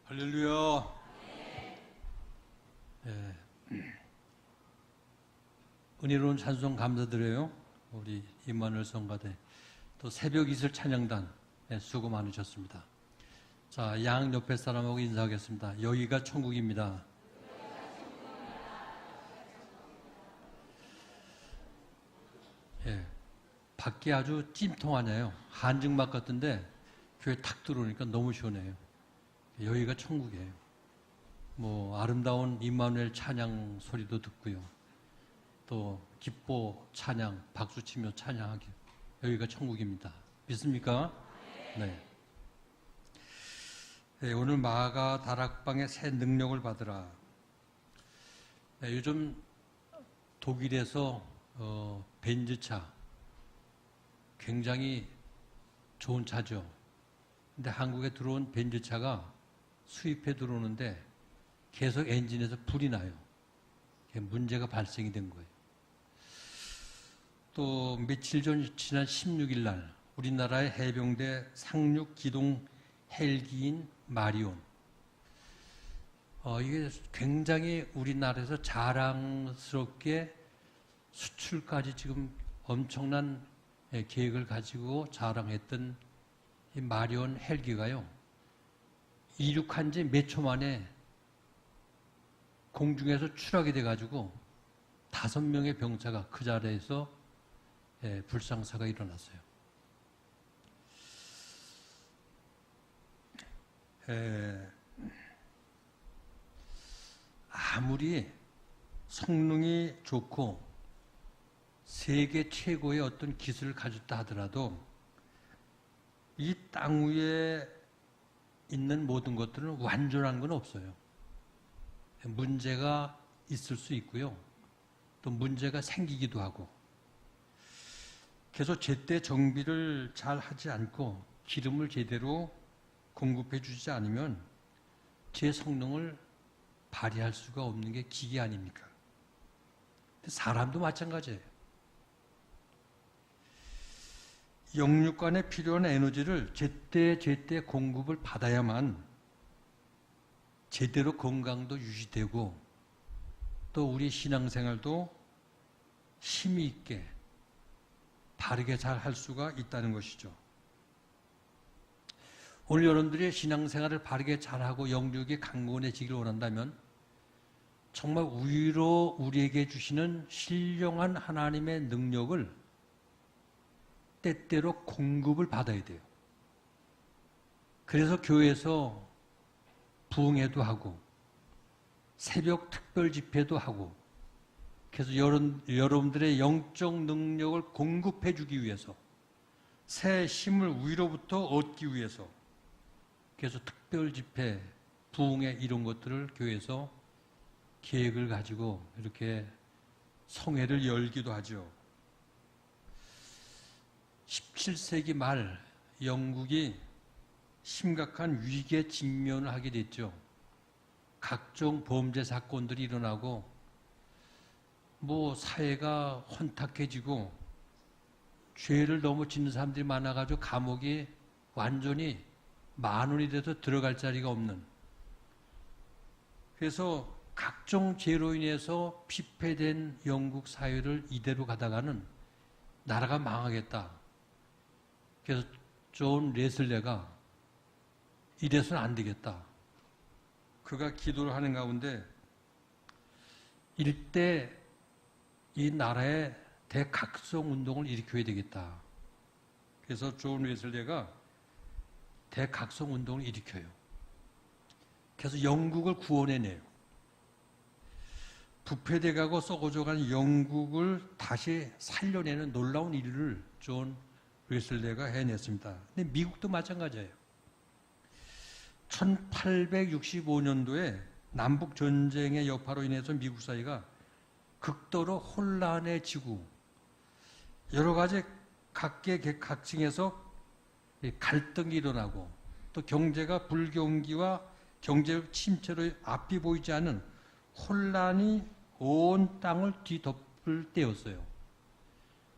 할렐루야. 예. 은혜로운 찬송 감사드려요. 우리 임마누엘 성가대 또 새벽 이슬 찬양단 수고 많으셨습니다. 자, 양 옆에 사람하고 인사하겠습니다. 여기가 천국입니다. 예. 밖이 아주 찜통하네요. 한증막 같은데 교회 탁 들어오니까 너무 시원해요. 여기가 천국이에요. 뭐 아름다운 임마누엘 찬양 소리도 듣고요. 또 기뻐 찬양, 박수치며 찬양하기. 여기가 천국입니다. 믿습니까? 네. 네, 오늘 마가 다락방의 새 능력을 받으라. 네, 요즘 독일에서 벤츠차 굉장히 좋은 차죠. 근데 한국에 들어온 벤츠차가 수입해 들어오는데 계속 엔진에서 불이 나요. 문제가 발생이 된 거예요. 또 며칠 전 지난 16일 날 우리나라의 해병대 상륙 기동 헬기인 마리온. 이게 굉장히 우리나라에서 자랑스럽게 수출까지 지금 엄청난 계획을 가지고 자랑했던 이 마리온 헬기가요. 이륙한 지 몇 초 만에 공중에서 추락이 돼가지고 5명의 병사가 그 자리에서 불상사가 일어났어요. 아무리 성능이 좋고 세계 최고의 어떤 기술을 가졌다 하더라도 이 땅 위에 있는 모든 것들은 완전한 건 없어요. 문제가 있을 수 있고요. 또 문제가 생기기도 하고. 그래서 제때 정비를 잘 하지 않고 기름을 제대로 공급해 주지 않으면 제 성능을 발휘할 수가 없는 게 기계 아닙니까? 사람도 마찬가지예요. 영육간에 필요한 에너지를 제때 공급을 받아야만 제대로 건강도 유지되고 또 우리 신앙생활도 힘이 있게 바르게 잘 할 수가 있다는 것이죠. 오늘 여러분들이 신앙생활을 바르게 잘하고 영육이 강건해지기를 원한다면 정말 위로 우리에게 주시는 신령한 하나님의 능력을 때때로 공급을 받아야 돼요. 그래서 교회에서 부흥회도 하고 새벽 특별 집회도 하고 그래서 여러분들의 영적 능력을 공급해 주기 위해서 새 힘을 위로부터 얻기 위해서 그래서 특별 집회, 부흥회 이런 것들을 교회에서 계획을 가지고 이렇게 성회를 열기도 하죠. 17세기 말 영국이 심각한 위기에 직면을 하게 됐죠. 각종 범죄 사건들이 일어나고 뭐 사회가 혼탁해지고 죄를 너무 짓는 사람들이 많아가지고 감옥이 완전히 만원이 돼서 들어갈 자리가 없는, 그래서 각종 죄로 인해서 피폐된 영국 사회를 이대로 가다가는 나라가 망하겠다. 그래서 존 레슬레가 이래서는 안 되겠다. 그가 기도를 하는 가운데 일대 이 나라의 대각성 운동을 일으켜야 되겠다. 그래서 존 레슬레가 대각성 운동을 일으켜요. 그래서 영국을 구원해내요. 부패돼가고 썩어져가는 영국을 다시 살려내는 놀라운 일을 존 레슬레가 해냈습니다. 근데 미국도 마찬가지예요. 1865년도에 남북전쟁의 여파로 인해서 미국 사회가 극도로 혼란해지고 여러 가지 각계각층에서 갈등이 일어나고 또 경제가 불경기와 경제 침체로 앞이 보이지 않은 혼란이 온 땅을 뒤덮을 때였어요.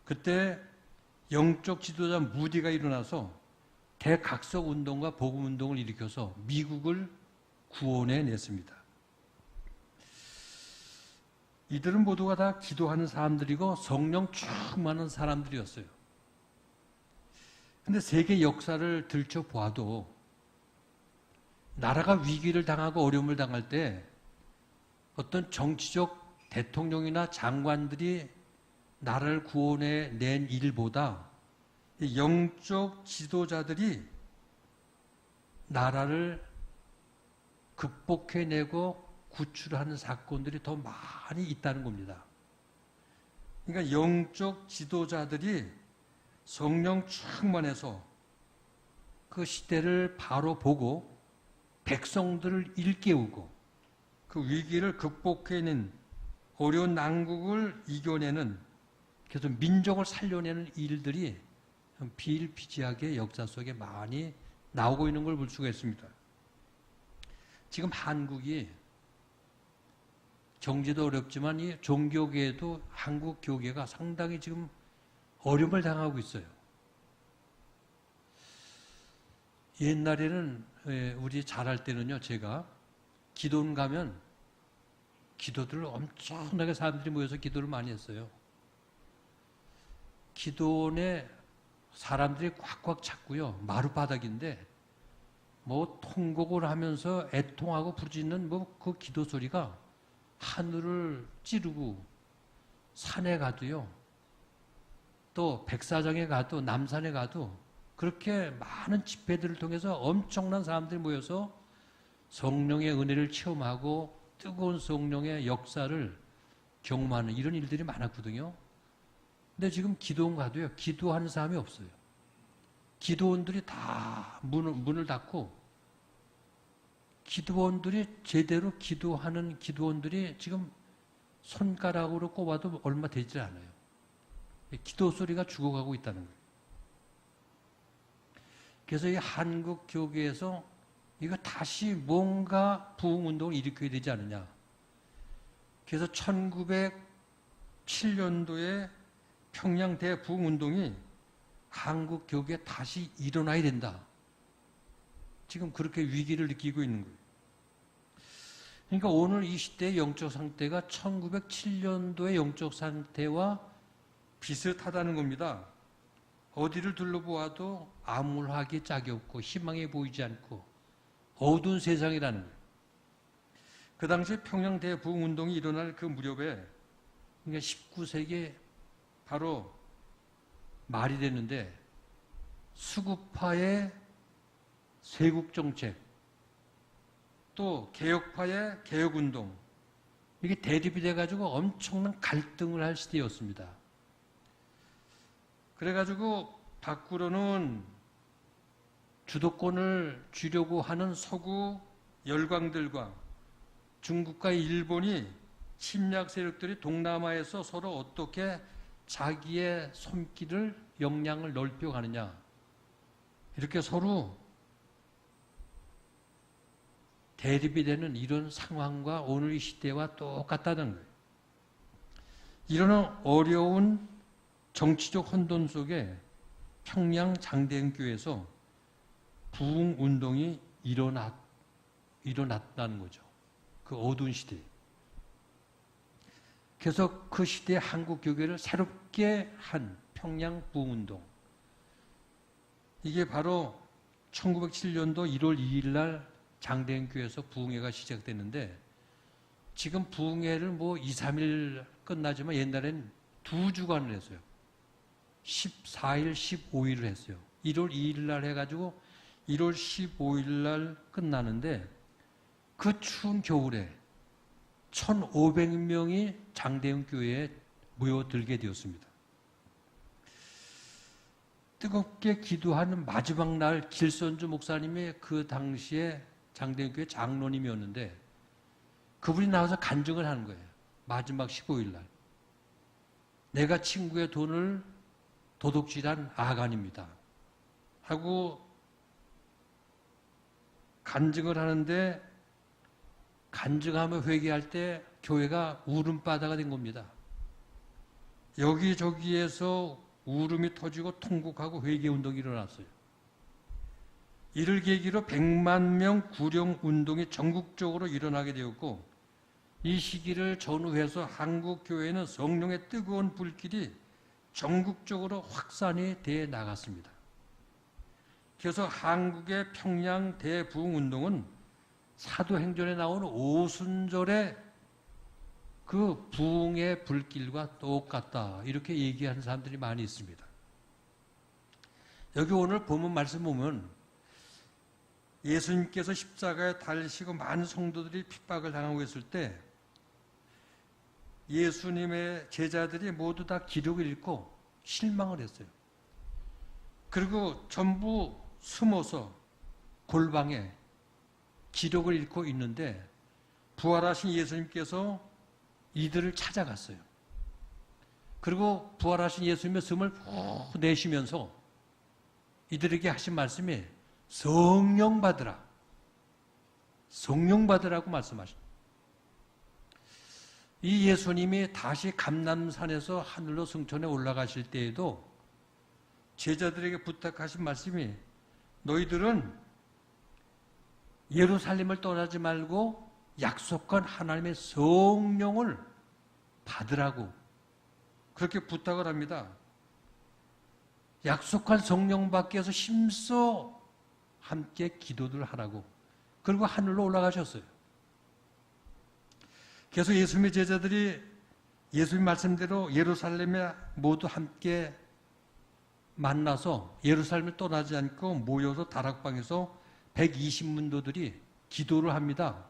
그때 영적 지도자 무디가 일어나서 대각성 운동과 복음 운동을 일으켜서 미국을 구원해 냈습니다. 이들은 모두가 다 기도하는 사람들이고 성령 충만한 사람들이었어요. 근데 세계 역사를 들춰보아도 나라가 위기를 당하고 어려움을 당할 때 어떤 정치적 대통령이나 장관들이 나라를 구원해 낸 일보다 영적 지도자들이 나라를 극복해내고 구출하는 사건들이 더 많이 있다는 겁니다. 그러니까 영적 지도자들이 성령 충만해서 그 시대를 바로 보고 백성들을 일깨우고 그 위기를 극복해낸 어려운 난국을 이겨내는 그래서 민족을 살려내는 일들이 비일비재하게 역사 속에 많이 나오고 있는 걸 볼 수가 있습니다. 지금 한국이 경제도 어렵지만 이 종교계에도 한국 교계가 상당히 지금 어려움을 당하고 있어요. 옛날에는 우리 잘할 때는요, 제가 기도원 가면 기도들을 엄청나게 사람들이 모여서 기도를 많이 했어요. 기도원에 사람들이 꽉꽉 찼고요. 마룻바닥인데 뭐 통곡을 하면서 애통하고 부르짖는 뭐 그 기도 소리가 하늘을 찌르고 산에 가도요. 또 백사장에 가도 남산에 가도 그렇게 많은 집회들을 통해서 엄청난 사람들이 모여서 성령의 은혜를 체험하고 뜨거운 성령의 역사를 경험하는 이런 일들이 많았거든요. 근데 지금 기도원 가도요. 기도하는 사람이 없어요. 기도원들이 다 문을 닫고 기도원들이 제대로 기도하는 기도원들이 지금 손가락으로 꼽아도 얼마 되지 않아요. 기도 소리가 죽어가고 있다는 거예요. 그래서 이 한국 교계에서 이거 다시 뭔가 부흥운동을 일으켜야 되지 않느냐. 그래서 1907년도에 평양 대부흥운동이 한국 교계에 다시 일어나야 된다. 지금 그렇게 위기를 느끼고 있는 거예요. 그러니까 오늘 이 시대의 영적 상태가 1907년도의 영적 상태와 비슷하다는 겁니다. 어디를 둘러보아도 암울하게 짝이 없고 희망이 보이지 않고 어두운 세상이라는 거예요. 그 당시 평양 대부흥운동이 일어날 그 무렵에 그러니까 19세기 바로 말이 됐는데 수구파의 세국정책 또 개혁파의 개혁운동 이게 대립이 돼가지고 엄청난 갈등을 할 시대였습니다. 그래가지고 밖으로는 주도권을 쥐려고 하는 서구 열강들과 중국과 일본이 침략 세력들이 동남아에서 서로 어떻게 자기의 손길을 역량을 넓혀가느냐 이렇게 서로 대립이 되는 이런 상황과 오늘 이 시대와 똑같다는 거예요. 이런 어려운 정치적 혼돈 속에 평양 장대행교에서 부흥운동이 일어났다는 거죠. 그 어두운 시대에. 그래서 그 시대의 한국 교계를 새롭게 한 평양 부흥운동. 이게 바로 1907년도 1월 2일 날 장대행교에서 부흥회가 시작됐는데 지금 부흥회를 뭐 2, 3일 끝나지만 옛날엔 2주간을 했어요. 14일, 15일을 했어요. 1월 2일 날 해가지고 1월 15일 날 끝나는데 그 추운 겨울에 1,500명이 장대행교회에 모여들게 되었습니다. 뜨겁게 기도하는 마지막 날 길선주 목사님이 그 당시에 장대행교회 장로님이었는데 그분이 나와서 간증을 하는 거예요. 마지막 15일 날. 내가 친구의 돈을 도둑질한 아간입니다. 하고 간증을 하는데 간증하며 회개할 때 교회가 울음바다가 된 겁니다. 여기저기에서 울음이 터지고 통곡하고 회개운동이 일어났어요. 이를 계기로 100만 명 구령 운동이 전국적으로 일어나게 되었고 이 시기를 전후해서 한국 교회는 성령의 뜨거운 불길이 전국적으로 확산이 돼 나갔습니다. 그래서 한국의 평양 대부흥 운동은 사도행전에 나오는 오순절의 그 부흥의 불길과 똑같다 이렇게 얘기하는 사람들이 많이 있습니다. 여기 오늘 본문 말씀 보면 예수님께서 십자가에 달리시고 많은 성도들이 핍박을 당하고 있을 때 예수님의 제자들이 모두 다 기록을 읽고 실망을 했어요. 그리고 전부 숨어서 골방에 기록을 읽고 있는데 부활하신 예수님께서 이들을 찾아갔어요. 그리고 부활하신 예수님의 숨을 후 내쉬면서 이들에게 하신 말씀이 성령 받으라. 성령 받으라고 말씀하십니다. 이 예수님이 다시 감람산에서 하늘로 승천해 올라가실 때에도 제자들에게 부탁하신 말씀이 너희들은 예루살렘을 떠나지 말고 약속한 하나님의 성령을 받으라고 그렇게 부탁을 합니다. 약속한 성령 받기 위해서 힘써 함께 기도를 하라고. 그리고 하늘로 올라가셨어요. 그래서 예수님의 제자들이 예수님 말씀대로 예루살렘에 모두 함께 만나서 예루살렘을 떠나지 않고 모여서 다락방에서 120문도들이 기도를 합니다.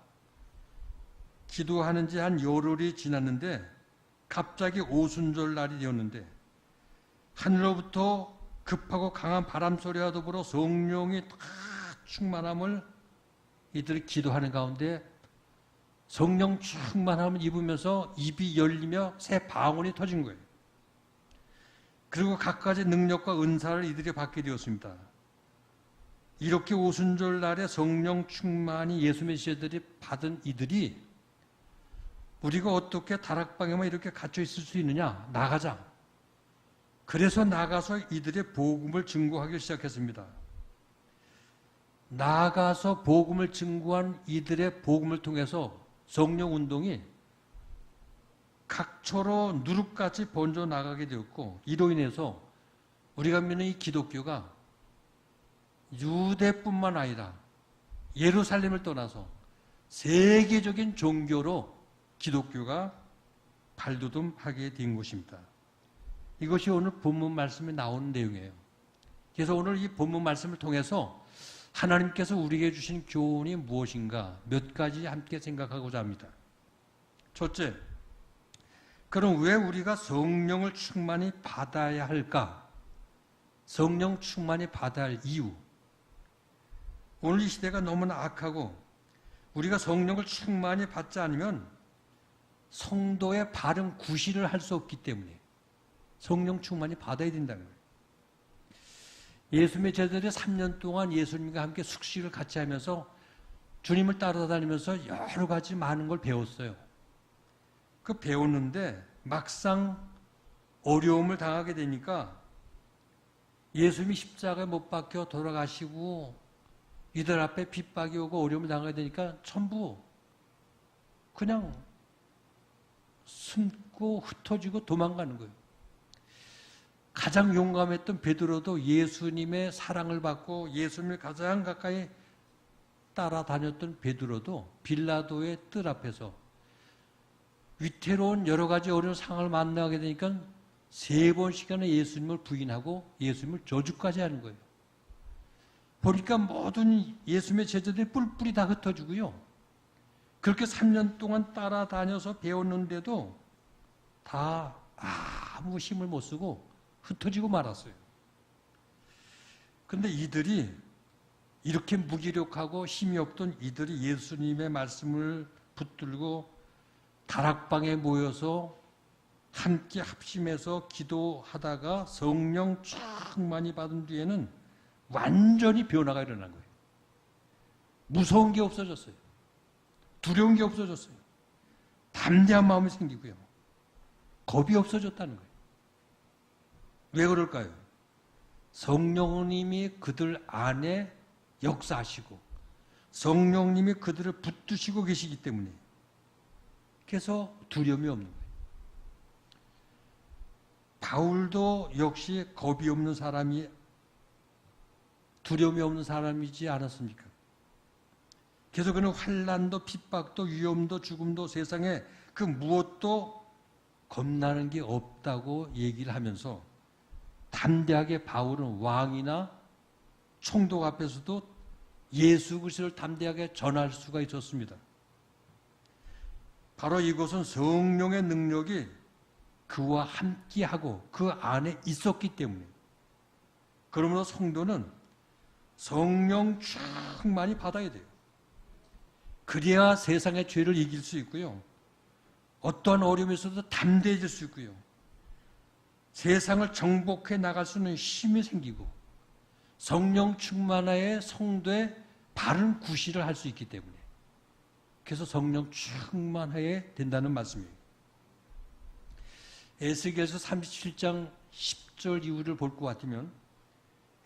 기도하는 지 한 열흘이 지났는데 갑자기 오순절 날이 되었는데 하늘로부터 급하고 강한 바람 소리와 더불어 성령이 다 충만함을 이들이 기도하는 가운데 성령 충만함을 입으면서 입이 열리며 새 방언이 터진 거예요. 그리고 각가지 능력과 은사를 이들이 받게 되었습니다. 이렇게 오순절 날에 성령 충만히 예수님의 제자들이 받은 이들이 우리가 어떻게 다락방에만 이렇게 갇혀 있을 수 있느냐? 나가자. 그래서 나가서 이들의 복음을 증거하기 시작했습니다. 나가서 복음을 증거한 이들의 복음을 통해서 성령 운동이 각처로 누룩같이 번져 나가게 되었고 이로 인해서 우리가 믿는 이 기독교가 유대뿐만 아니라 예루살렘을 떠나서 세계적인 종교로 기독교가 발돋움하게 된 것입니다. 이것이 오늘 본문 말씀에 나오는 내용이에요. 그래서 오늘 이 본문 말씀을 통해서 하나님께서 우리에게 주신 교훈이 무엇인가 몇 가지 함께 생각하고자 합니다. 첫째, 그럼 왜 우리가 성령을 충만히 받아야 할까? 성령 충만히 받아야 할 이유. 오늘 이 시대가 너무나 악하고 우리가 성령을 충만히 받지 않으면 성도의 바른 구실을 할 수 없기 때문에 성령 충만히 받아야 된다는 거예요. 예수님의 제자들이 3년 동안 예수님과 함께 숙식을 같이 하면서 주님을 따라다니면서 여러 가지 많은 걸 배웠어요. 그 배웠는데 막상 어려움을 당하게 되니까 예수님이 십자가에 못 박혀 돌아가시고 이들 앞에 핍박이 오고 어려움을 당하게 되니까 전부 그냥 숨고 흩어지고 도망가는 거예요. 가장 용감했던 베드로도 예수님의 사랑을 받고 예수님을 가장 가까이 따라다녔던 베드로도 빌라도의 뜰 앞에서 위태로운 여러 가지 어려운 상황을 만나게 되니까 3번씩이나 예수님을 부인하고 예수님을 저주까지 하는 거예요. 보니까 모든 예수님의 제자들이 뿔뿔이 다 흩어지고요. 그렇게 3년 동안 따라다녀서 배웠는데도 다 아무 힘을 못 쓰고 흩어지고 말았어요. 그런데 이들이 이렇게 무기력하고 힘이 없던 이들이 예수님의 말씀을 붙들고 다락방에 모여서 함께 합심해서 기도하다가 성령 충만히 받은 뒤에는 완전히 변화가 일어난 거예요. 무서운 게 없어졌어요. 두려운 게 없어졌어요. 담대한 마음이 생기고요. 겁이 없어졌다는 거예요. 왜 그럴까요? 성령님이 그들 안에 역사하시고 성령님이 그들을 붙드시고 계시기 때문에 그래서 두려움이 없는 거예요. 바울도 역시 겁이 없는 사람이 두려움이 없는 사람이지 않았습니까? 그래서 그는 환난도 핍박도 위험도 죽음도 세상에 그 무엇도 겁나는 게 없다고 얘기를 하면서 담대하게 바울은 왕이나 총독 앞에서도 예수 그리스도를 담대하게 전할 수가 있었습니다. 바로 이것은 성령의 능력이 그와 함께하고 그 안에 있었기 때문에, 그러므로 성도는 성령 충만히 받아야 돼요. 그래야 세상의 죄를 이길 수 있고요. 어떠한 어려움에서도 담대해질 수 있고요. 세상을 정복해 나갈 수 있는 힘이 생기고 성령 충만하에 성도의 바른 구실을 할 수 있기 때문에, 그래서 성령 충만하에 된다는 말씀이에요. 에스겔서 37장 10절 이후를 볼 것 같으면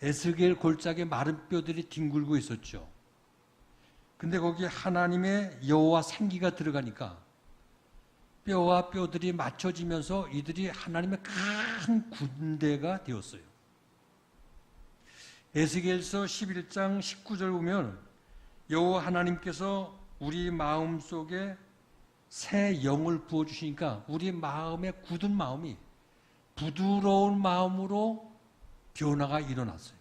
에스겔 골짜기에 마른 뼈들이 뒹굴고 있었죠. 근데 거기에 하나님의 여호와 생기가 들어가니까 뼈와 뼈들이 맞춰지면서 이들이 하나님의 큰 군대가 되었어요. 에스겔서 11장 19절 보면 여호와 하나님께서 우리 마음속에 새 영을 부어주시니까 우리 마음의 굳은 마음이 부드러운 마음으로 변화가 일어났어요.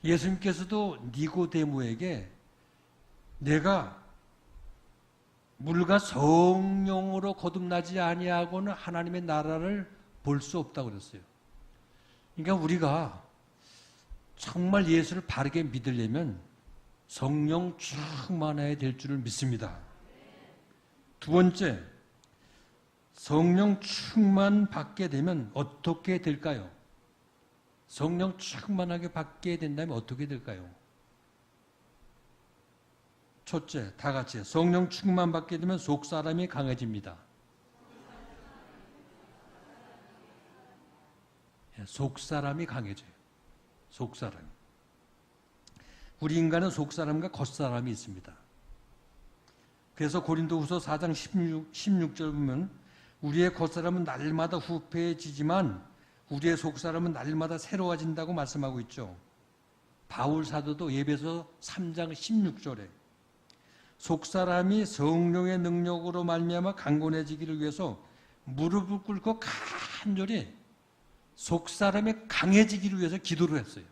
예수님께서도 니고데모에게 내가 물과 성령으로 거듭나지 아니하고는 하나님의 나라를 볼 수 없다고 그랬어요. 그러니까 우리가 정말 예수를 바르게 믿으려면 성령 충만해야 될 줄을 믿습니다. 두 번째, 성령 충만 받게 되면 어떻게 될까요? 성령 충만하게 받게 된다면 어떻게 될까요? 첫째, 다 같이 성령 충만 받게 되면 속사람이 강해집니다. 속사람이 강해져요. 속사람. 우리 인간은 속사람과 겉사람이 있습니다. 그래서 고린도후서 4장 16절 보면 우리의 겉사람은 날마다 후패해지지만 우리의 속사람은 날마다 새로워진다고 말씀하고 있죠. 바울 사도도 에베소 3장 16절에 속사람이 성령의 능력으로 말미암아 강건해지기를 위해서 무릎을 꿇고 간절히 속사람이 강해지기를 위해서 기도를 했어요.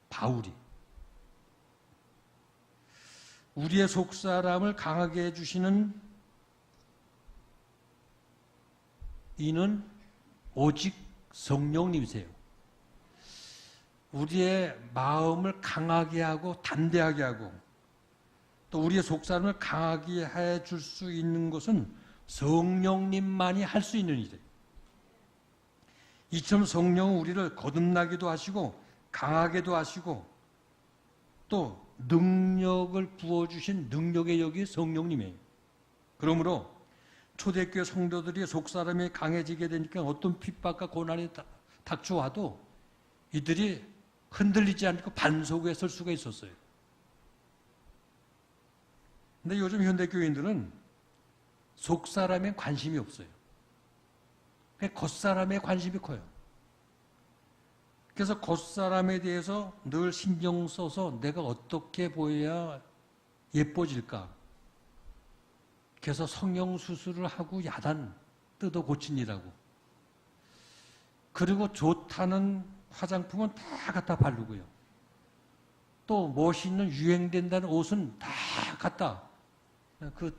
바울이. 우리의 속사람을 강하게 해주시는 이는 오직 성령님이세요. 우리의 마음을 강하게 하고 담대하게 하고 또 우리의 속사람을 강하게 해줄 수 있는 것은 성령님만이 할 수 있는 일이에요. 이처럼 성령은 우리를 거듭나기도 하시고 강하게도 하시고 또 능력을 부어주신 능력의 역이 성령님이에요. 그러므로 초대교회 성도들이 속사람이 강해지게 되니까 어떤 핍박과 고난이 닥쳐와도 이들이 흔들리지 않고 반석에 설 수가 있었어요. 근데 요즘 현대교인들은 속사람에 관심이 없어요. 겉사람에 관심이 커요. 그래서 겉사람에 대해서 늘 신경 써서 내가 어떻게 보여야 예뻐질까. 그래서 성형수술을 하고 야단 뜯어 고치니라고. 그리고 좋다는 화장품은 다 갖다 바르고요. 또 멋있는 유행된다는 옷은 다 갖다 그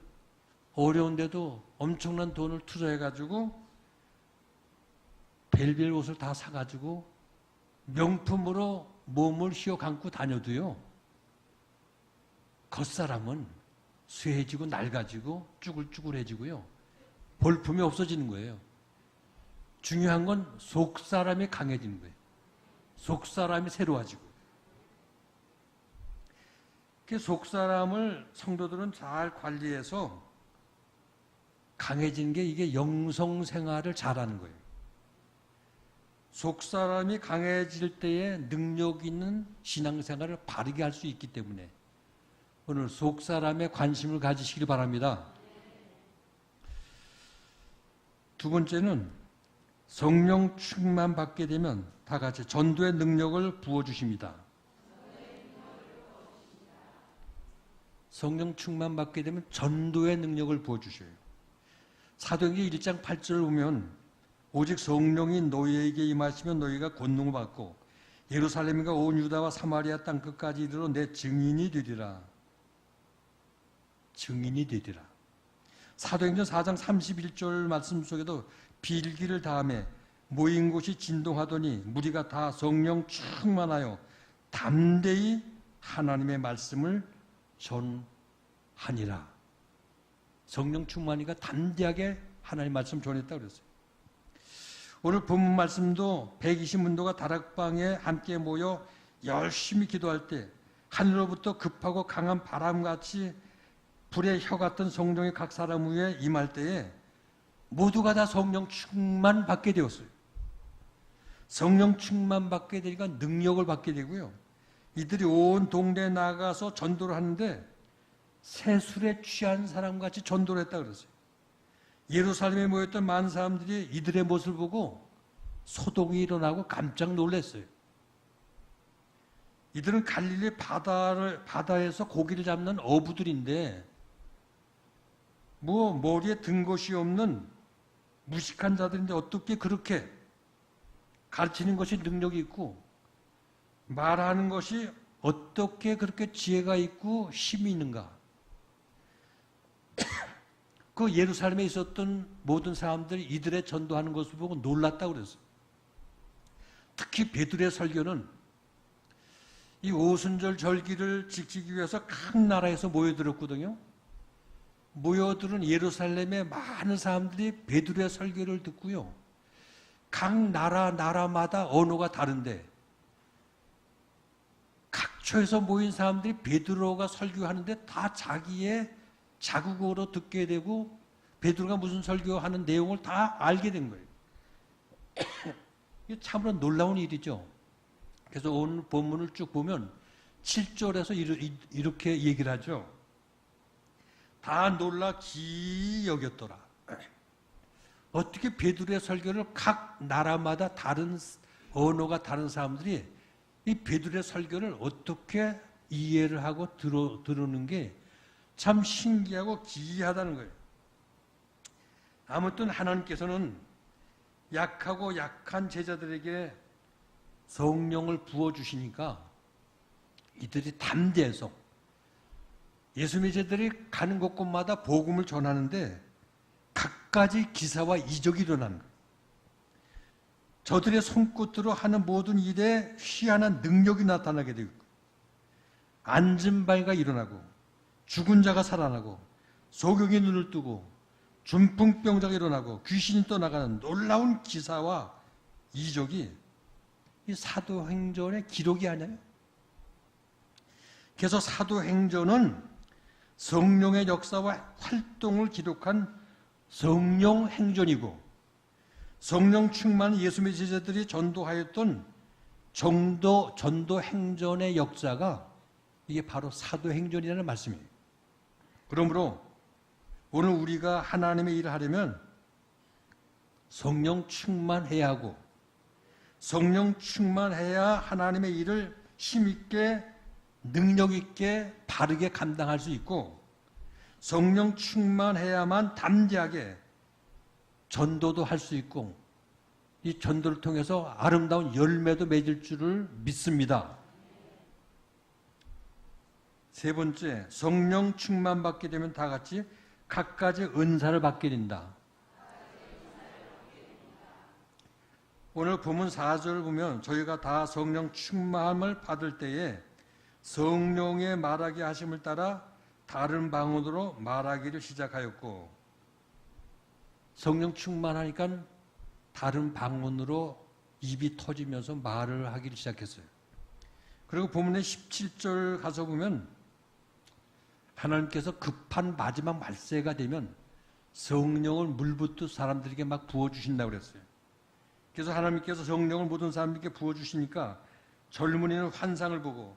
어려운데도 엄청난 돈을 투자해가지고 벨벨 옷을 다 사가지고 명품으로 몸을 휘어 감고 다녀도요. 겉사람은 쇠해지고 낡아지고 쭈글쭈글해지고요. 볼품이 없어지는 거예요. 중요한 건 속사람이 강해지는 거예요. 속사람이 새로워지고. 그 속사람을 성도들은 잘 관리해서 강해지는 게 이게 영성생활을 잘하는 거예요. 속사람이 강해질 때에 능력 있는 신앙생활을 바르게 할 수 있기 때문에 오늘 속사람에 관심을 가지시길 바랍니다. 두 번째는 성령 충만 받게 되면 다 같이 전도의 능력을 부어주십니다. 성령 충만 받게 되면 전도의 능력을 부어주셔요. 사도행전 1장 8절을 보면 오직 성령이 너희에게 임하시면 너희가 권능을 받고 예루살렘과 온 유다와 사마리아 땅 끝까지 이르러 내 증인이 되리라. 증인이 되리라. 사도행전 4장 31절 말씀 속에도 빌기를 다음에 모인 곳이 진동하더니 무리가 다 성령 충만하여 담대히 하나님의 말씀을 전하니라. 성령 충만이가 담대하게 하나님의 말씀 전했다고 그랬어요. 오늘 본문 말씀도 120문도가 다락방에 함께 모여 열심히 기도할 때 하늘로부터 급하고 강한 바람같이 불의 혀 같은 성령이 각 사람 위에 임할 때에 모두가 다 성령 충만 받게 되었어요. 성령 충만 받게 되니까 능력을 받게 되고요. 이들이 온 동네에 나가서 전도를 하는데 새술에 취한 사람같이 전도를 했다고 그랬어요. 예루살렘에 모였던 많은 사람들이 이들의 모습을 보고 소동이 일어나고 깜짝 놀랐어요. 이들은 갈릴리 바다에서 고기를 잡는 어부들인데 머리에 든 것이 없는 무식한 자들인데 어떻게 그렇게 가르치는 것이 능력이 있고 말하는 것이 어떻게 그렇게 지혜가 있고 힘이 있는가. 그 예루살렘에 있었던 모든 사람들이 이들의 전도하는 것을 보고 놀랐다고 그랬어요. 특히 베드로의 설교는 이 오순절 절기를 지키기 위해서 각 나라에서 모여들었거든요. 모여들은 예루살렘의 많은 사람들이 베드로의 설교를 듣고요. 각 나라마다 언어가 다른데 각처에서 모인 사람들이 베드로가 설교하는데 다 자기의 자국어로 듣게 되고 베드로가 무슨 설교하는 내용을 다 알게 된 거예요. 이게 참으로 놀라운 일이죠. 그래서 오늘 본문을 쭉 보면 7절에서 이렇게 얘기를 하죠. 다 놀라 기이 여겼더라. 어떻게 베드로의 설교를 각 나라마다 다른 언어가 다른 사람들이 이 베드로의 설교를 어떻게 이해를 하고 들으는 게 참 신기하고 기이하다는 거예요. 아무튼 하나님께서는 약하고 약한 제자들에게 성령을 부어주시니까 이들이 담대해서 예수님의 제자들이 가는 곳곳마다 복음을 전하는데 갖가지 기사와 이적이 일어나는 거예요. 저들의 손끝으로 하는 모든 일에 희한한 능력이 나타나게 되고 앉은 바가 일어나고 죽은 자가 살아나고 소경이 눈을 뜨고 중풍병자가 일어나고 귀신이 떠나가는 놀라운 기사와 이적이 이 사도행전의 기록이 아니에요. 그래서 사도행전은 성령의 역사와 활동을 기록한 성령행전이고 성령 충만 예수님의 제자들이 전도하였던 전도행전의 역사가 이게 바로 사도행전이라는 말씀이에요. 그러므로 오늘 우리가 하나님의 일을 하려면 성령 충만해야 하고 성령 충만해야 하나님의 일을 힘있게 능력있게 바르게 감당할 수 있고 성령 충만해야만 담대하게 전도도 할 수 있고 이 전도를 통해서 아름다운 열매도 맺을 줄을 믿습니다. 세 번째, 성령 충만 받게 되면 다 같이 각가지 은사를 받게 된다. 오늘 본문 4절을 보면 저희가 다 성령 충만함을 받을 때에 성령의 말하게 하심을 따라 다른 방언으로 말하기를 시작하였고 성령 충만하니까 다른 방언으로 입이 터지면서 말을 하기를 시작했어요. 그리고 본문의 17절 가서 보면 하나님께서 급한 마지막 말세가 되면 성령을 물붓듯 사람들에게 막 부어주신다고 그랬어요. 그래서 하나님께서 성령을 모든 사람에게 부어주시니까 젊은이는 환상을 보고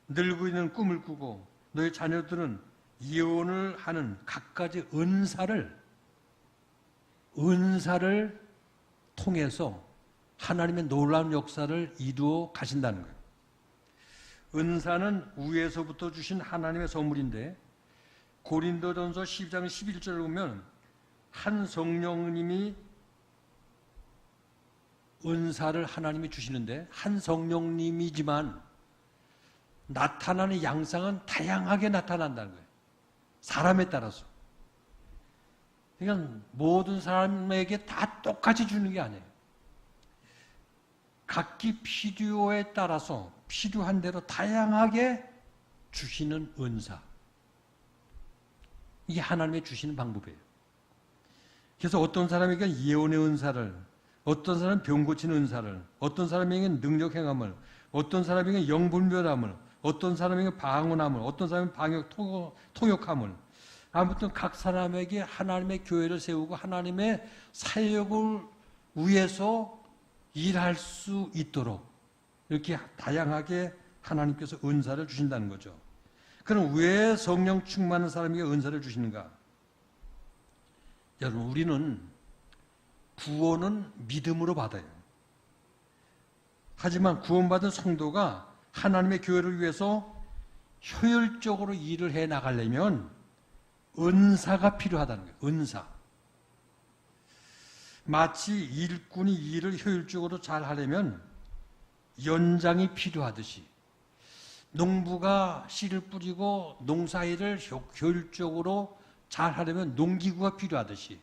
늙은이는 꿈을 꾸고 너희 자녀들은 예언을 하는 갖가지 은사를 통해서 하나님의 놀라운 역사를 이루어 가신다는 거예요. 은사는 위에서부터 주신 하나님의 선물인데 고린도전서 12장 11절을 보면 한 성령님이 은사를 하나님이 주시는데 한 성령님이지만 나타나는 양상은 다양하게 나타난다는 거예요. 사람에 따라서. 그러니까 모든 사람에게 다 똑같이 주는 게 아니에요. 각기 필요에 따라서 필요한 대로 다양하게 주시는 은사. 이게 하나님의 주시는 방법이에요. 그래서 어떤 사람에게 예언의 은사를, 어떤 사람은 병 고치는 은사를, 어떤 사람에게 능력 행함을, 어떤 사람에게 영분별함을, 어떤 사람에게 방언함을, 어떤 사람에게 통역함을, 아무튼 각 사람에게 하나님의 교회를 세우고 하나님의 사역을 위해서 일할 수 있도록 이렇게 다양하게 하나님께서 은사를 주신다는 거죠. 그럼 왜 성령 충만한 사람에게 은사를 주시는가? 여러분, 우리는 구원은 믿음으로 받아요. 하지만 구원받은 성도가 하나님의 교회를 위해서 효율적으로 일을 해 나가려면 은사가 필요하다는 거예요. 은사. 마치 일꾼이 일을 효율적으로 잘 하려면 연장이 필요하듯이 농부가 씨를 뿌리고 농사일을 효율적으로 잘 하려면 농기구가 필요하듯이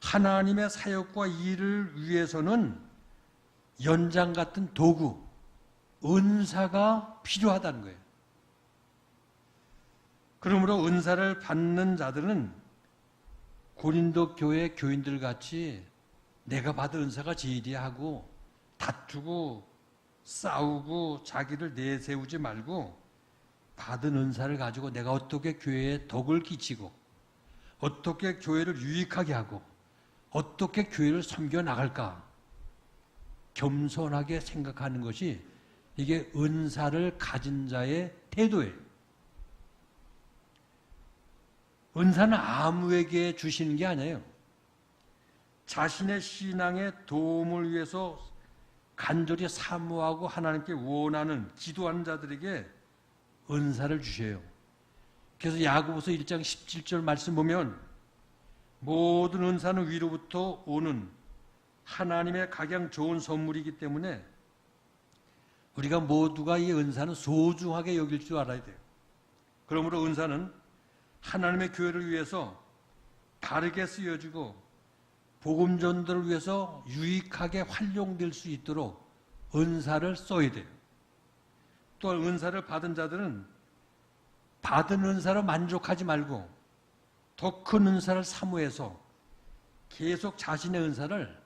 하나님의 사역과 일을 위해서는 연장 같은 도구, 은사가 필요하다는 거예요. 그러므로 은사를 받는 자들은 고린도 교회 교인들 같이 내가 받은 은사가 제일이야 하고 다투고 싸우고 자기를 내세우지 말고 받은 은사를 가지고 내가 어떻게 교회에 덕을 끼치고 어떻게 교회를 유익하게 하고 어떻게 교회를 섬겨 나갈까 겸손하게 생각하는 것이 이게 은사를 가진 자의 태도예요. 은사는 아무에게 주시는 게 아니에요. 자신의 신앙에 도움을 위해서 간절히 사모하고 하나님께 원하는 기도하는 자들에게 은사를 주셔요. 그래서 야고보서 1장 17절 말씀 보면 모든 은사는 위로부터 오는 하나님의 각양 좋은 선물이기 때문에 우리가 모두가 이 은사는 소중하게 여길 줄 알아야 돼요. 그러므로 은사는 하나님의 교회를 위해서 바르게 쓰여지고 복음 전도를 위해서 유익하게 활용될 수 있도록 은사를 써야 돼요. 또 은사를 받은 자들은 받은 은사로 만족하지 말고 더 큰 은사를 사모해서 계속 자신의 은사를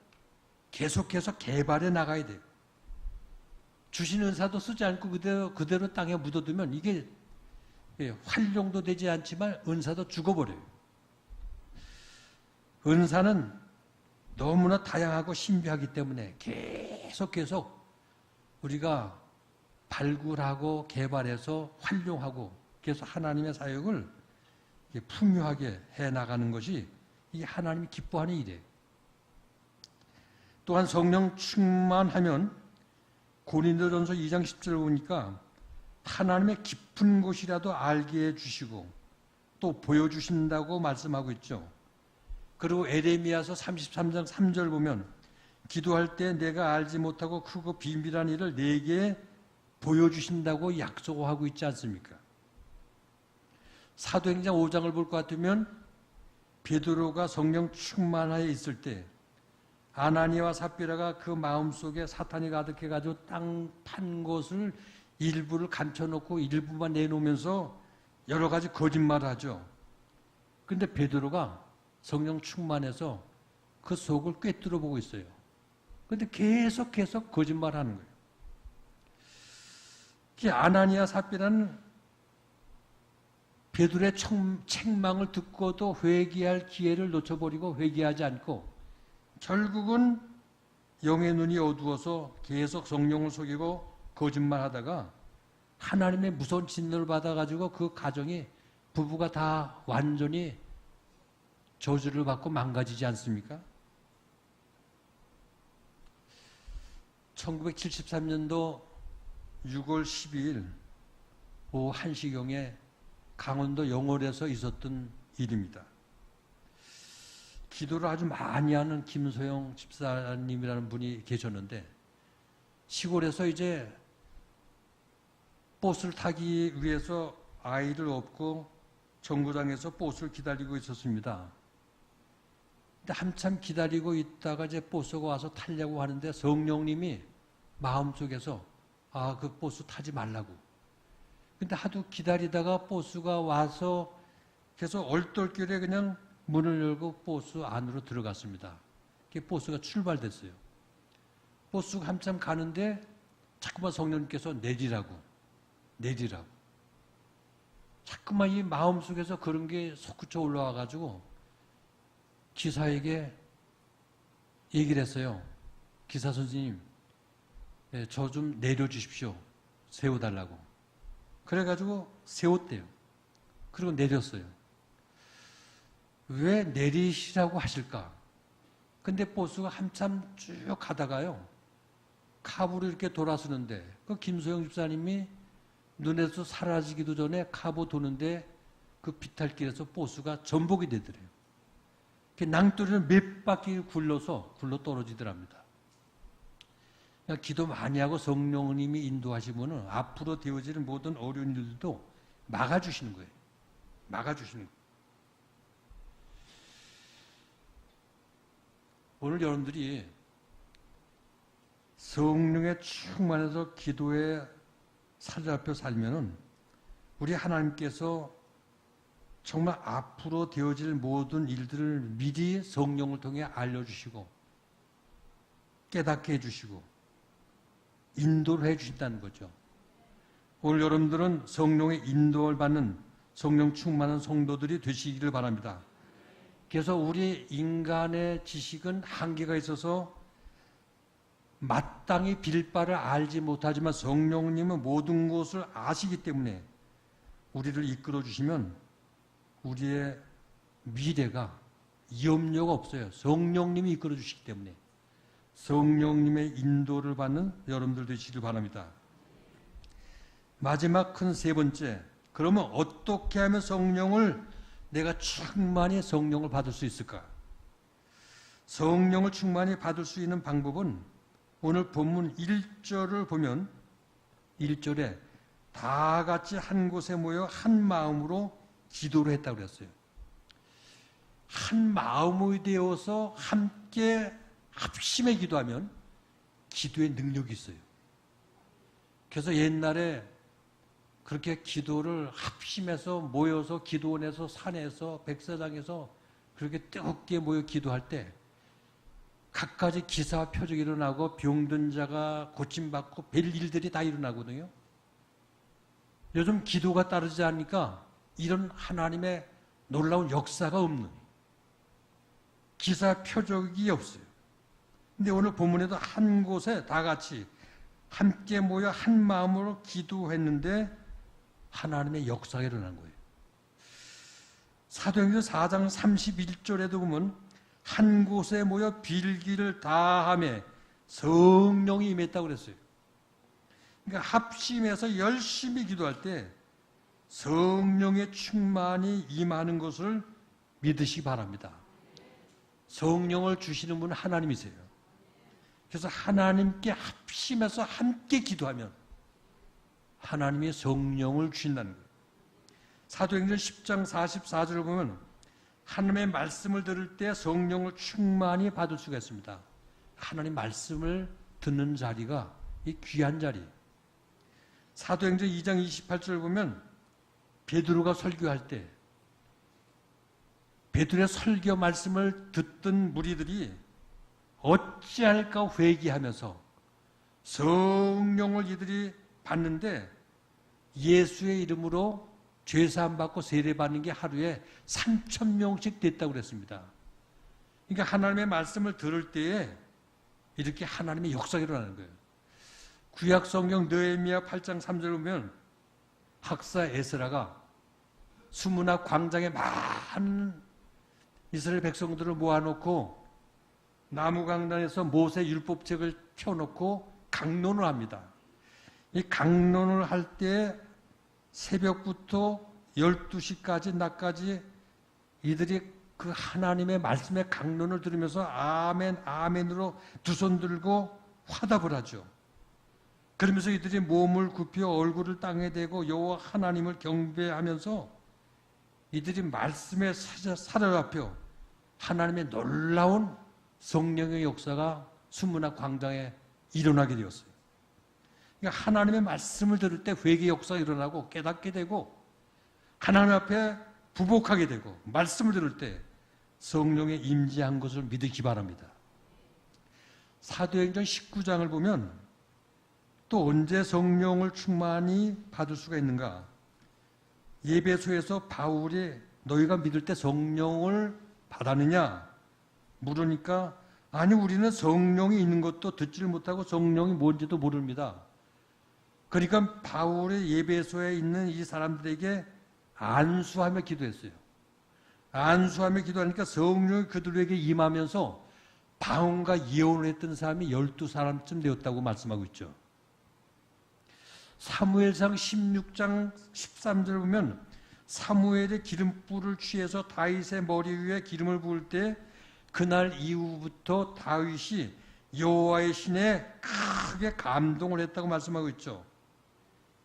계속해서 개발해 나가야 돼요. 주신 은사도 쓰지 않고 그대로 땅에 묻어두면 이게 활용도 되지 않지만 은사도 죽어버려요. 은사는 너무나 다양하고 신비하기 때문에 계속 우리가 발굴하고 개발해서 활용하고 계속 하나님의 사역을 풍요하게 해나가는 것이 이 하나님이 기뻐하는 일이에요. 또한 성령 충만하면 고린도전서 2장 10절을 보니까 하나님의 깊은 곳이라도 알게 해주시고 또 보여주신다고 말씀하고 있죠. 그리고 에레미야서 33장 3절 보면 기도할 때 내가 알지 못하고 크고 비밀한 일을 내게 보여주신다고 약속하고 있지 않습니까? 사도행전 5장을 볼 것 같으면 베드로가 성령 충만하여 있을 때 아나니아와 삽비라가 그 마음속에 사탄이 가득해가지고 땅 판 것을 일부를 감춰놓고 일부만 내놓으면서 여러 가지 거짓말을 하죠. 그런데 베드로가 성령 충만해서 그 속을 꿰뚫어 보고 있어요. 그런데 계속 거짓말하는 거예요. 아나니아 삽비라는 베드로의 책망을 듣고도 회개할 기회를 놓쳐버리고 회개하지 않고 결국은 영의 눈이 어두워서 계속 성령을 속이고 거짓말하다가 하나님의 무서운 진노를 받아가지고 그 가정이 부부가 다 완전히 저주를 받고 망가지지 않습니까? 1973년도 6월 12일 오후 1시경에 강원도 영월에서 있었던 일입니다. 기도를 아주 많이 하는 김소영 집사님이라는 분이 계셨는데 시골에서 이제 버스를 타기 위해서 아이를 업고 정거장에서 버스를 기다리고 있었습니다. 근데 한참 기다리고 있다가 이제 버스가 와서 타려고 하는데 성령님이 마음속에서 그 버스 타지 말라고. 근데 하도 기다리다가 버스가 와서 계속 얼떨결에 그냥 문을 열고 버스 안으로 들어갔습니다. 버스가 출발됐어요. 버스가 한참 가는데 자꾸만 성령님께서 내리라고. 자꾸만 이 마음속에서 그런 게 솟구쳐 올라와가지고 기사에게 얘기를 했어요. 기사 선생님, 저 좀 내려주십시오. 세워달라고. 그래가지고 세웠대요. 그리고 내렸어요. 왜 내리시라고 하실까? 근데 버스가 한참 쭉 가다가요. 카브로 이렇게 돌아서는데 그 김소영 집사님이 눈에서 사라지기도 전에 카브 도는데 그 비탈길에서 버스가 전복이 되더래요. 낭떠러지를 몇 바퀴 굴러 떨어지더랍니다. 그러니까 기도 많이 하고 성령님이 인도하시면 앞으로 되어질 모든 어려운 일들도 막아주시는 거예요. 막아주시는 거예요. 오늘 여러분들이 성령에 충만해서 기도에 사로잡혀 살면은 우리 하나님께서 정말 앞으로 되어질 모든 일들을 미리 성령을 통해 알려주시고 깨닫게 해주시고 인도를 해주신다는 거죠. 오늘 여러분들은 성령의 인도를 받는 성령 충만한 성도들이 되시기를 바랍니다. 그래서 우리 인간의 지식은 한계가 있어서 마땅히 빌 바를 알지 못하지만 성령님은 모든 것을 아시기 때문에 우리를 이끌어 주시면 우리의 미래가 염려가 없어요. 성령님이 이끌어 주시기 때문에 성령님의 인도를 받는 여러분들 되시길 바랍니다. 마지막 큰 세 번째, 그러면 어떻게 하면 성령을 내가 충만히 성령을 받을 수 있을까? 성령을 충만히 받을 수 있는 방법은 오늘 본문 1절을 보면 1절에 다 같이 한 곳에 모여 한 마음으로 기도를 했다고 그랬어요. 한 마음이 되어서 함께 합심해 기도하면 기도의 능력이 있어요. 그래서 옛날에 그렇게 기도를 합심해서 모여서 기도원에서 산에서 백사장에서 그렇게 뜨겁게 모여 기도할 때 갖가지 기사와 표적이 일어나고 병든 자가 고침받고 별 일들이 다 일어나거든요. 요즘 기도가 따르지 않으니까 이런 하나님의 놀라운 역사가 없는 기사 표적이 없어요. 근데 오늘 본문에도 한 곳에 다 같이 함께 모여 한 마음으로 기도했는데 하나님의 역사가 일어난 거예요. 사도행전 4장 31절에도 보면 한 곳에 모여 빌기를 다하며 성령이 임했다고 그랬어요. 그러니까 합심해서 열심히 기도할 때 성령의 충만이 임하는 것을 믿으시기 바랍니다. 성령을 주시는 분은 하나님이세요. 그래서 하나님께 합심해서 함께 기도하면 하나님이 성령을 주신다는 거예요. 사도행전 10장 44절을 보면 하나님의 말씀을 들을 때 성령을 충만히 받을 수가 있습니다. 하나님 말씀을 듣는 자리가 이 귀한 자리. 사도행전 2장 28절을 보면 베드로가 설교할 때 베드로의 설교 말씀을 듣던 무리들이 어찌할까 회개하면서 성령을 이들이 받는데 예수의 이름으로 죄사함 받고 세례 받는 게 하루에 3,000명씩 됐다고 그랬습니다. 그러니까 하나님의 말씀을 들을 때에 이렇게 하나님의 역사가 일어나는 거예요. 구약 성경 느헤미야 8장 3절 보면 학사 에스라가 수문학 광장에 많은 이스라엘 백성들을 모아놓고 나무 강단에서 모세 율법책을 펴놓고 강론을 합니다. 이 강론을 할 때 새벽부터 12시까지 낮까지 이들이 그 하나님의 말씀의 강론을 들으면서 아멘 아멘으로 두 손 들고 화답을 하죠. 그러면서 이들이 몸을 굽혀 얼굴을 땅에 대고 여호와 하나님을 경배하면서 이들이 말씀에 사로잡혀 하나님의 놀라운 성령의 역사가 수문학 광장에 일어나게 되었어요. 그러니까 하나님의 말씀을 들을 때 회개 역사가 일어나고 깨닫게 되고 하나님 앞에 부복하게 되고 말씀을 들을 때 성령의 임재한 것을 믿으기 바랍니다. 사도행전 19장을 보면 또 언제 성령을 충만히 받을 수가 있는가? 예배소에서 바울이 너희가 믿을 때 성령을 받았느냐? 물으니까 아니 우리는 성령이 있는 것도 듣지를 못하고 성령이 뭔지도 모릅니다. 그러니까 바울의 예배소에 있는 이 사람들에게 안수하며 기도했어요. 안수하며 기도하니까 성령이 그들에게 임하면서 방언과 예언을 했던 사람이 12사람쯤 되었다고 말씀하고 있죠. 사무엘상 16장 13절 보면 사무엘의 기름불을 취해서 다윗의 머리 위에 기름을 부을 때 그날 이후부터 다윗이 여호와의 신에 크게 감동을 했다고 말씀하고 있죠.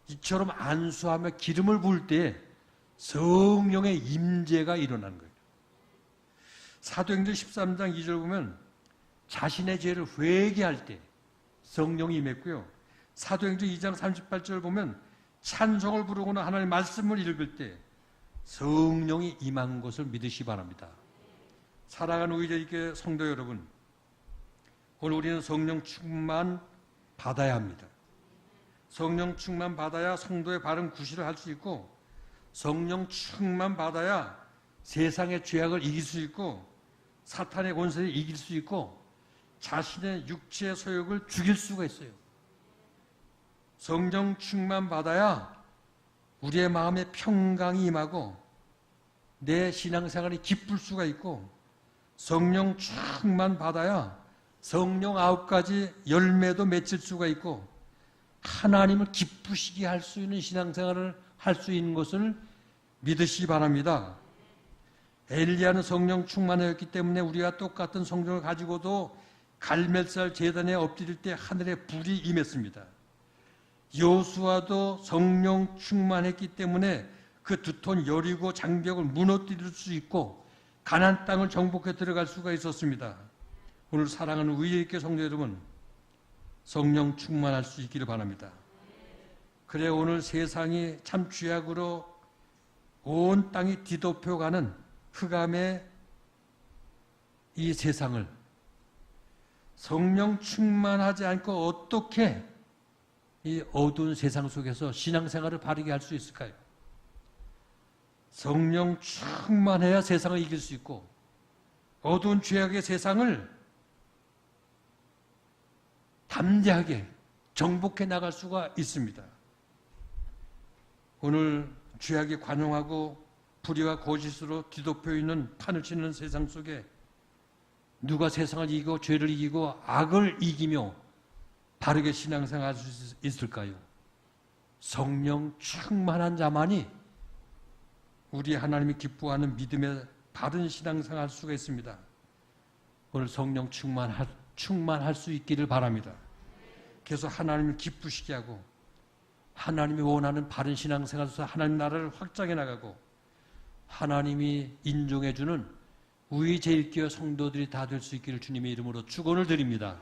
이처럼 안수하며 기름을 부을 때 성령의 임재가 일어나는 거예요. 사도행전 13장 2절 보면 자신의 죄를 회개할 때 성령이 임했고요. 사도행전 2장 38절 보면 찬송을 부르거나 하나님의 말씀을 읽을 때 성령이 임한 것을 믿으시 바랍니다. 사랑하는 의제있게 성도 여러분, 오늘 우리는 성령 충만 받아야 합니다. 성령 충만 받아야 성도의 바른 구실을 할 수 있고 성령 충만 받아야 세상의 죄악을 이길 수 있고 사탄의 권세를 이길 수 있고 자신의 육체의 소욕을 죽일 수가 있어요. 성령 충만 받아야 우리의 마음에 평강이 임하고 내 신앙생활이 기쁠 수가 있고 성령 충만 받아야 성령 9가지 열매도 맺을 수가 있고 하나님을 기쁘시게 할 수 있는 신앙생활을 할 수 있는 것을 믿으시기 바랍니다. 엘리야는 성령 충만하였기 때문에 우리가 똑같은 성령을 가지고도 갈멜살 제단에 엎드릴 때 하늘에 불이 임했습니다. 여호수아도 성령 충만했기 때문에 그 두 톤 여리고 장벽을 무너뜨릴 수 있고 가나안 땅을 정복해 들어갈 수가 있었습니다. 오늘 사랑하는 의에 있게 성도 여러분, 성령 충만할 수 있기를 바랍니다. 그래 오늘 세상이 참 죄악으로 온 땅이 뒤덮여가는 흑암의 이 세상을 성령 충만하지 않고 어떻게 이 어두운 세상 속에서 신앙생활을 바르게 할 수 있을까요? 성령 충만해야 세상을 이길 수 있고 어두운 죄악의 세상을 담대하게 정복해 나갈 수가 있습니다. 오늘 죄악이 관용하고 불의와 거짓으로 뒤덮여 있는 판을 치는 세상 속에 누가 세상을 이기고 죄를 이기고 악을 이기며 바르게 신앙생활 할 수 있을까요? 성령 충만한 자만이 우리 하나님이 기뻐하는 믿음의 바른 신앙생활 할 수가 있습니다. 오늘 성령 충만할 수 있기를 바랍니다. 그래서 하나님을 기쁘시게 하고 하나님이 원하는 바른 신앙생활에서 하나님 나라를 확장해 나가고 하나님이 인정해 주는 우리 제일교회 성도들이 다 될 수 있기를 주님의 이름으로 축원을 드립니다.